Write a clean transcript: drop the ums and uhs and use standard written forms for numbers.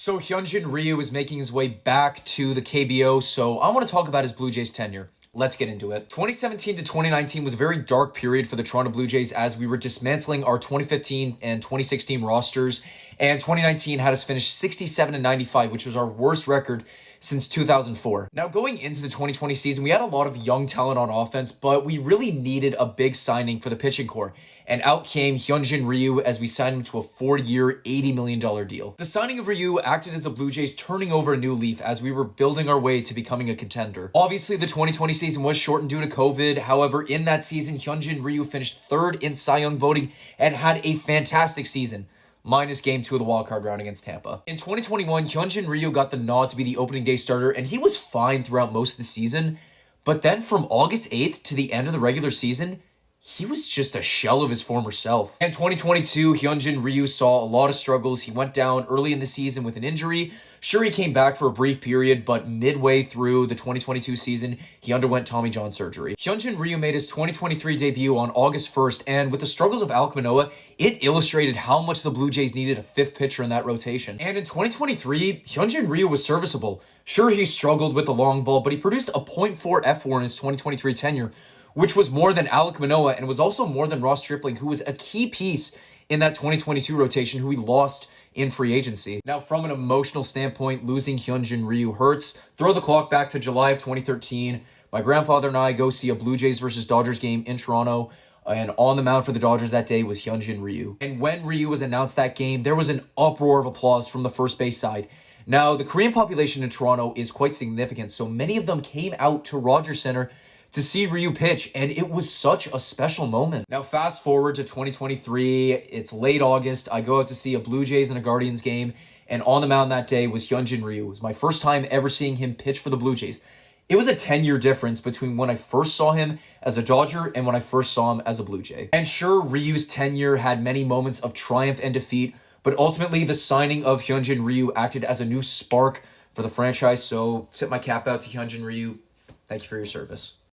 So Hyun Jin Ryu is making his way back to the KBO, so I want to talk about his Blue Jays tenure. Let's get into it. 2017 to 2019 was a very dark period for the Toronto Blue Jays as we were dismantling our 2015 and 2016 rosters, and 2019 had us finish 67 and 95, which was our worst record since 2004. Now, going into the 2020 season, we had a lot of young talent on offense, but we really needed a big signing for the pitching core. And out came Hyun Jin Ryu as we signed him to a 4-year, $80 million deal. The signing of Ryu acted as the Blue Jays turning over a new leaf as we were building our way to becoming a contender. Obviously, the 2020 season was shortened due to COVID. However, in that season, Hyun Jin Ryu finished third in Cy Young voting and had a fantastic season, minus game 2 of the wildcard round against Tampa. In 2021, Hyun Jin Ryu got the nod to be the opening day starter, and he was fine throughout most of the season. But then from August 8th to the end of the regular season, he was just a shell of his former self. In 2022, Hyun Jin Ryu saw a lot of struggles. He went down early in the season with an injury. Sure, he came back for a brief period, but midway through the 2022 season, he underwent Tommy John surgery. Hyun Jin Ryu made his 2023 debut on August 1st, and with the struggles of Alek Manoah, it illustrated how much the Blue Jays needed a fifth pitcher in that rotation. And in 2023, Hyun Jin Ryu was serviceable. Sure, he struggled with the long ball, but he produced a .4 F4 in his 2023 tenure, which was more than Alek Manoah and was also more than Ross Stripling, who was a key piece in that 2022 rotation, who we lost in free agency. Now, from an emotional standpoint, losing Hyun Jin Ryu hurts. Throw the clock back to July of 2013. My grandfather and I go see a Blue Jays versus Dodgers game in Toronto, and on the mound for the Dodgers that day was Hyun Jin Ryu. And when Ryu was announced that game, there was an uproar of applause from the first base side. Now, the Korean population in Toronto is quite significant, so many of them came out to Rogers Center to see Ryu pitch, and it was such a special moment. Now, fast forward to 2023, it's late August, I go out to see a Blue Jays and a Guardians game, and on the mound that day was Hyun Jin Ryu. It was my first time ever seeing him pitch for the Blue Jays. It was a 10-year difference between when I first saw him as a Dodger and when I first saw him as a Blue Jay. And sure, Ryu's tenure had many moments of triumph and defeat, but ultimately the signing of Hyun Jin Ryu acted as a new spark for the franchise, so tip my cap out to Hyun Jin Ryu. Thank you for your service.